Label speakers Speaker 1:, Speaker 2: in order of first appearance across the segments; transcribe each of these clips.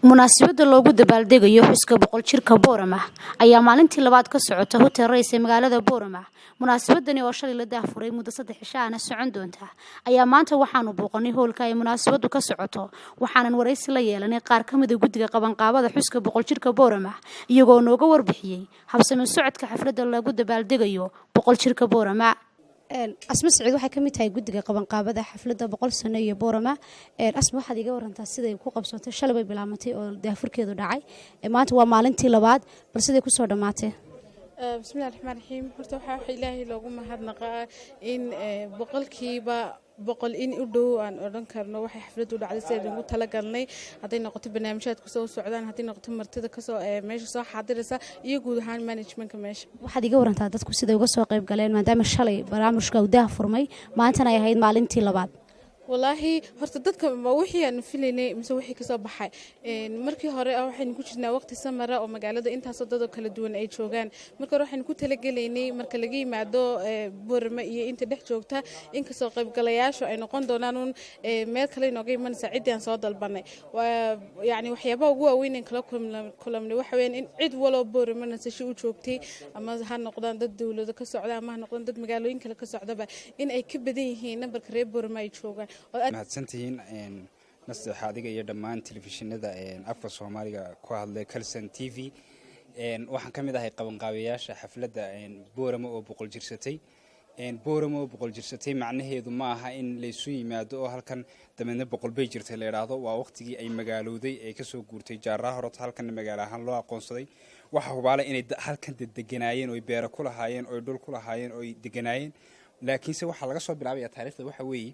Speaker 1: munaasabada loogu dabaaldegayo xuska boqol jirka Boorama ayaa maalintii labaad ka socota hotel Rays ee magaalada Boorama. Munaasabadani oo shalay la daafuray muddo 3 cisho ah socon doonta ayaa maanta waxaanu booqanay hoolka ay munaasabadu ka socoto, waxaanan wareysi la yeelanay qaar ka mid ah guddiga qabanqaabada xuska boqol jirka Boorama iyagoo nooga warbixiyay habsami socodka xafladda lagu dabaaldegayo boqol jirka Boorama. asma saciid waxay kamid tahay guddiga qabanqaabada xafladda 100 sano iyo Boorama. asma waxaad iga warantaa siday ku qabsatay shalay bay bilaabantay oo daafurkeedu dhacay, maanta waa maalintii labaad bal siday ku soo dhamaatay.
Speaker 2: bismillaahir rahmaanir rahiim. horta waxa ilaahay loogu mahadnaqaa in boqolkiiba boqol in u dhow aan oran karno waxay xafladdu dhacday sidii ugu talagalnay, haday noqoto barnaamijyada soo socdaan, haday noqoto martida ka soo meesha soo xaadiraysa iyo guud ahaan managementka meesha.
Speaker 1: waxaad iga warantaa dadku siday uga soo qayb galeen maadaama shalay barnaamijka uu daafurmay maantana ay ahayd maalintii labaad.
Speaker 2: والله horta dadka ma wixii aan filaynay mise wixii ka soo baxay markii hore waxaan ku jirnaa waqti samara oo magaalada intaas dad kala duwan ay joogaan. marka hore waxaan ku talagaleynay marka laga yimaado Boorama iyo inta dhex joogta in ka soo qayb galayaashu ay noqon doonaan meel kale inooga iman saacidaan soo dalbanay. yani waxyaabaha ugu waaweyn ee kala kulamnay waxa weeyaan in cid walba Boorama nasasho u joogtay ama ha noqdaan dad dawladda ka socda ama ha noqdaan dad magaalooyin kale ka socdaba in ay ka badan yihiin nambarka reer Boorama ay joogaan.
Speaker 3: mahadsantihiin nasteexa adiga iyo dhammaan telefishinada afka Soomaaliga ku hadlay Kalsan TV. waxaan kamid ahay qabanqaabiyaasha xafladda Boorama oo boqol jirsatay. Boorama oo boqol jirsatay macnaheedu ma aha in la isu yimaado oo halkan dameedna boqol bay jirtay la yiraahdo. waa waqtigii ay magaalooday ay ka soo guurtay jaaraha horta halkan magaalo ahaan loo aqoonsaday. waxa hubaale inay halkan degganaayeen oo beero ku lahaayeen oo dhul ku lahaayeen oo degganaayeen, laakiinse waxa laga soo bilaabay taariikhda waxa weeye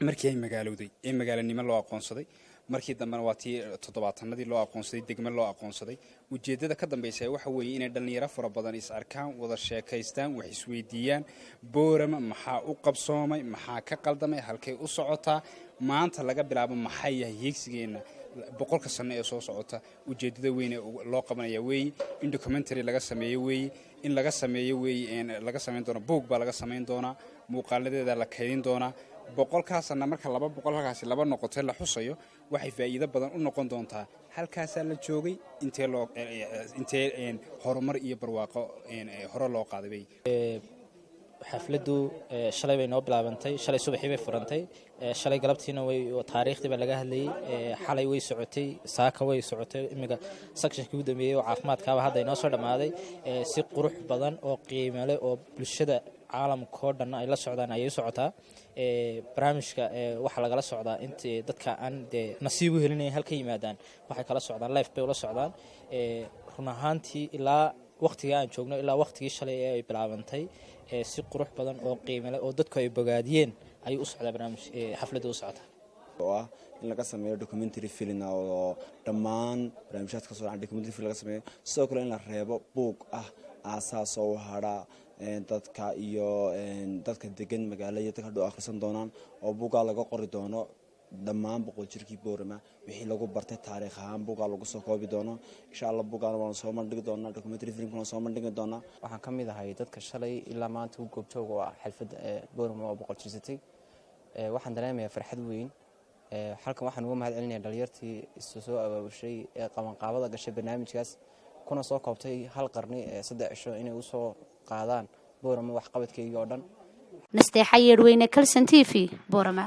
Speaker 3: markii ay magaalooday ee magaalanimo loo aqoonsaday. markii dambena waa tii 70-nadii loo aqoonsaday degmo loo aqoonsaday. ujeedada ka dambeysay waxa weeye inay dhalinyaro fara badan is arkaan, wada sheekaystaan, wax isweydiiyaan Boorama maxaa u qabsoomay, maxaa ka qaldamay, halkay u socotaa, maanta laga bilaabo maxay yahay heegsigeena boqolka sano ee soo socota. ujeedada weyn ee loo qabanaya weeye in documentary laga sameeyo weeye in laga sameeyo weeye laga sameyn doono book baa laga sameyn doonaa, muuqaaladeeda la kaydin doonaa. boqolkaasna marka 200 halkaasi laba noqotay la xusayo waxay faa'iido badan u noqon doontaa. halkaas la joogay intee horumar iyo barwaaqo hore loo qaaday.
Speaker 4: xafladdu shalay bay noo bilaabantay, shalay subaxii bay furantay, shalay galabtiina way taariikhdii baa laga hadlayay, xalay way socotay, saaka way socotay, imiga sectionkii ugu dambeeyay oo caafimaadkaaba hadda inoo soo dhamaaday. si qurux badan oo qiimo leh oo bulshada caalamka oo dhan ay la socdaan ayay socotaa. barnaamijka waxa laga la socdaa intii dadka aan nasiib u helinay halka yimaadaan waxay kala socdaan live bay ula socdaan. run ahaantii ilaa waqtiga aan joogno ilaa waqtigii shalay ay bilaabantay si qurux badan oo qiimo leh oo dadku ay bogaadiyeen ay u socdaa barnaamij xafladda u socota
Speaker 5: oo ah in laga sameeyo documentary film oo dhammaan barnaamijyada ka soo dhacay documentary film laga sameeyo, sidoo kale in la reebo book ah aasaas oo hada dadka iyo dadka degan magaalada dadka dhoo akhrisan doonaan oo buuga laga qori doono dhammaan boqol jirkii Boorama wixii lagu bartay taariikh ahaan buuga lagu soo koobi doono. insha Allah buugana waan soo mandhigi doonaa, documentary filmkana soo mandhigi doonaa.
Speaker 6: waxaan kamid ahay dadka shalay ilaa maanta u goobjoog oo xafladda Boorama oo boqol jirsatay. waxaan dareemayaa farxad weyn. halkan waxaan uga mahadcelinayaa dhalinyartii soo abaabushay ee qabanqaabada gashay barnaamijkaas kuna soo koobtay hal qarni 3 cisho inay u soo qaadaan Boorama wax qabadkayga oo dhan.
Speaker 1: nasteexa yeedweyne Kalsan TV Boorama.